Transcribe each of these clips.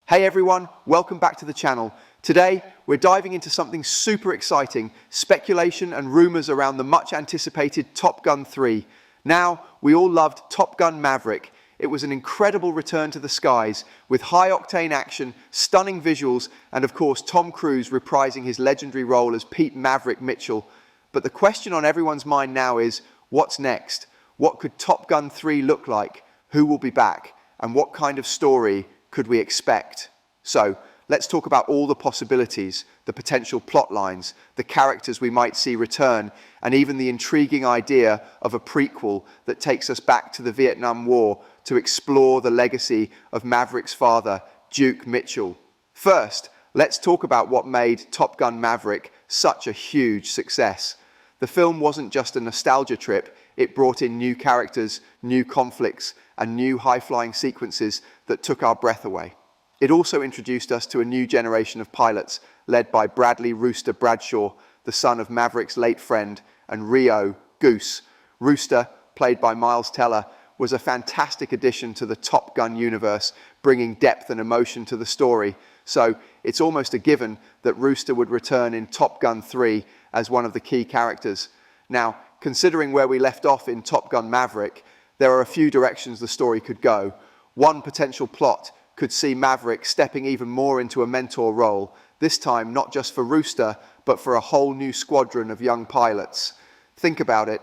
Hey everyone, welcome back to the channel. Today, we're diving into something super exciting, speculation and rumors around the much anticipated Top Gun 3. Now, we all loved Top Gun Maverick. It was an incredible return to the skies, with high-octane action, stunning visuals, and of course Tom Cruise reprising his legendary role as Pete Maverick Mitchell. But the question on everyone's mind now is, what's next? What could Top Gun 3 look like? Who will be back? And what kind of story could we expect? So, let's talk about all the possibilities, the potential plot lines, the characters we might see return, and even the intriguing idea of a prequel that takes us back to the Vietnam War to explore the legacy of Maverick's father, Duke Mitchell. First, let's talk about what made Top Gun Maverick such a huge success. The film wasn't just a nostalgia trip, it brought in new characters, new conflicts, and new high-flying sequences that took our breath away. It also introduced us to a new generation of pilots, led by Bradley Rooster Bradshaw, the son of Maverick's late friend, and Rio Goose. Rooster, played by Miles Teller, was a fantastic addition to the Top Gun universe, bringing depth and emotion to the story. So it's almost a given that Rooster would return in Top Gun 3 as one of the key characters. Now, considering where we left off in Top Gun Maverick, there are a few directions the story could go. One potential plot could see Maverick stepping even more into a mentor role, this time not just for Rooster, but for a whole new squadron of young pilots. Think about it.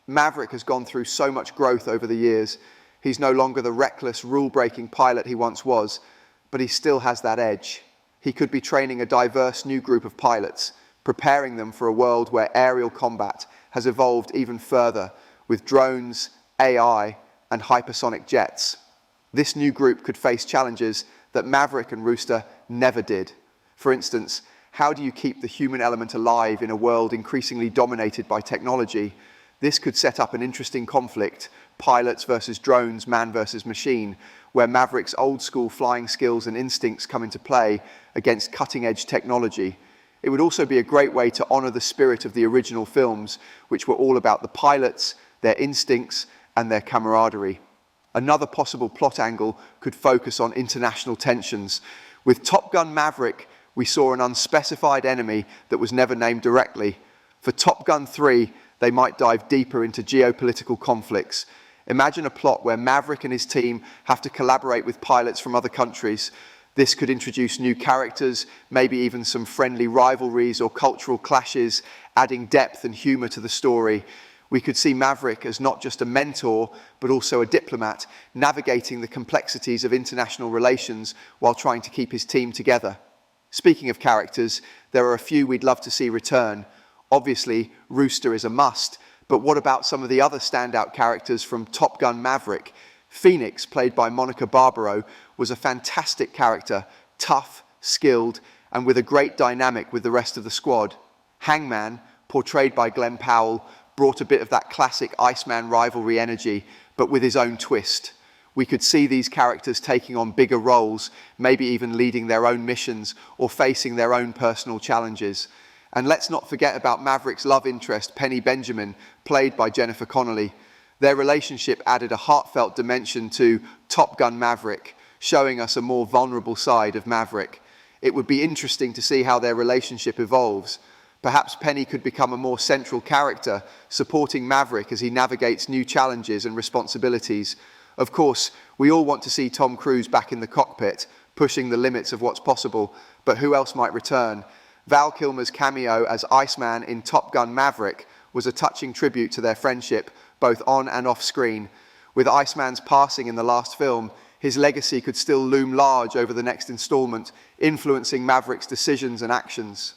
Maverick has gone through so much growth over the years. He's no longer the reckless, rule-breaking pilot he once was, but he still has that edge. He could be training a diverse new group of pilots, preparing them for a world where aerial combat has evolved even further, with drones, AI, and hypersonic jets. This new group could face challenges that Maverick and Rooster never did. For instance, how do you keep the human element alive in a world increasingly dominated by technology? This could set up an interesting conflict, pilots versus drones, man versus machine, where Maverick's old-school flying skills and instincts come into play against cutting-edge technology. It would also be a great way to honor the spirit of the original films, which were all about the pilots, their instincts, and their camaraderie. Another possible plot angle could focus on international tensions. With Top Gun Maverick, we saw an unspecified enemy that was never named directly. For Top Gun 3, they might dive deeper into geopolitical conflicts. Imagine a plot where Maverick and his team have to collaborate with pilots from other countries. This could introduce new characters, maybe even some friendly rivalries or cultural clashes, adding depth and humor to the story. We could see Maverick as not just a mentor, but also a diplomat, navigating the complexities of international relations while trying to keep his team together. Speaking of characters, there are a few we'd love to see return. Obviously, Rooster is a must, but what about some of the other standout characters from Top Gun Maverick? Phoenix, played by Monica Barbaro, was a fantastic character, tough, skilled, and with a great dynamic with the rest of the squad. Hangman, portrayed by Glenn Powell, brought a bit of that classic Iceman rivalry energy, but with his own twist. We could see these characters taking on bigger roles, maybe even leading their own missions or facing their own personal challenges. And let's not forget about Maverick's love interest, Penny Benjamin, played by Jennifer Connelly. Their relationship added a heartfelt dimension to Top Gun Maverick, showing us a more vulnerable side of Maverick. It would be interesting to see how their relationship evolves. Perhaps Penny could become a more central character, supporting Maverick as he navigates new challenges and responsibilities. Of course, we all want to see Tom Cruise back in the cockpit, pushing the limits of what's possible, but who else might return? Val Kilmer's cameo as Iceman in Top Gun Maverick was a touching tribute to their friendship, both on and off screen. With Iceman's passing in the last film, his legacy could still loom large over the next installment, influencing Maverick's decisions and actions.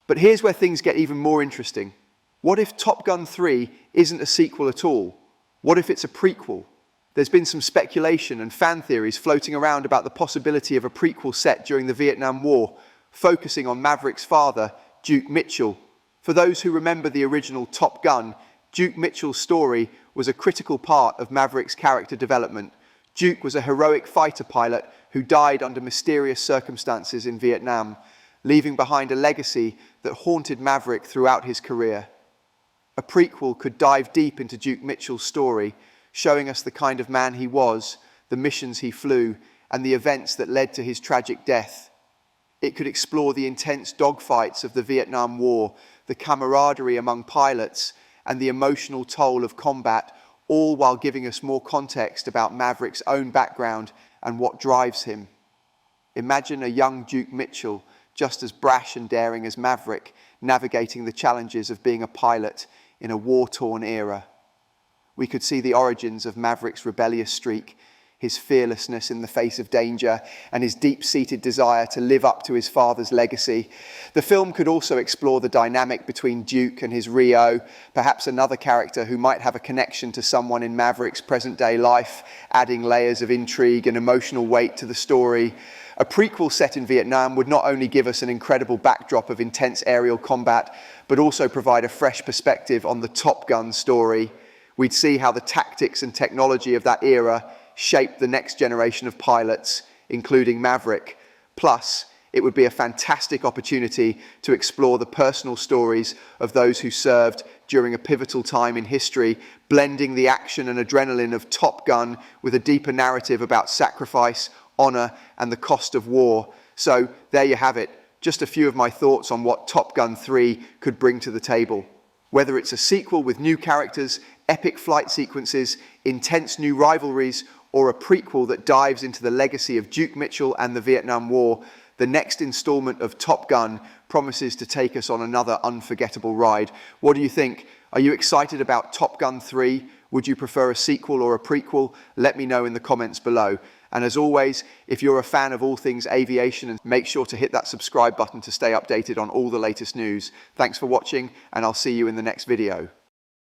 But here's where things get even more interesting. What if Top Gun 3 isn't a sequel at all? What if it's a prequel? There's been some speculation and fan theories floating around about the possibility of a prequel set during the Vietnam War, focusing on Maverick's father, Duke Mitchell. For those who remember the original Top Gun, Duke Mitchell's story was a critical part of Maverick's character development. Duke was a heroic fighter pilot who died under mysterious circumstances in Vietnam, leaving behind a legacy that haunted Maverick throughout his career. A prequel could dive deep into Duke Mitchell's story, showing us the kind of man he was, the missions he flew, and the events that led to his tragic death. It could explore the intense dogfights of the Vietnam War, the camaraderie among pilots, and the emotional toll of combat, all while giving us more context about Maverick's own background and what drives him. Imagine a young Duke Mitchell, just as brash and daring as Maverick, navigating the challenges of being a pilot in a war-torn era. We could see the origins of Maverick's rebellious streak, his fearlessness in the face of danger, and his deep-seated desire to live up to his father's legacy. The film could also explore the dynamic between Duke and his Rio, perhaps another character who might have a connection to someone in Maverick's present-day life, adding layers of intrigue and emotional weight to the story. A prequel set in Vietnam would not only give us an incredible backdrop of intense aerial combat, but also provide a fresh perspective on the Top Gun story. We'd see how the tactics and technology of that era shaped the next generation of pilots, including Maverick. Plus, it would be a fantastic opportunity to explore the personal stories of those who served during a pivotal time in history, blending the action and adrenaline of Top Gun with a deeper narrative about sacrifice, honor, and the cost of war. So there you have it, just a few of my thoughts on what Top Gun 3 could bring to the table. Whether it's a sequel with new characters, epic flight sequences, intense new rivalries, or a prequel that dives into the legacy of Duke Mitchell and the Vietnam War, the next installment of Top Gun promises to take us on another unforgettable ride. What do you think? Are you excited about Top Gun 3? Would you prefer a sequel or a prequel? Let me know in the comments below. And as always, if you're a fan of all things aviation, make sure to hit that subscribe button to stay updated on all the latest news. Thanks for watching, and I'll see you in the next video.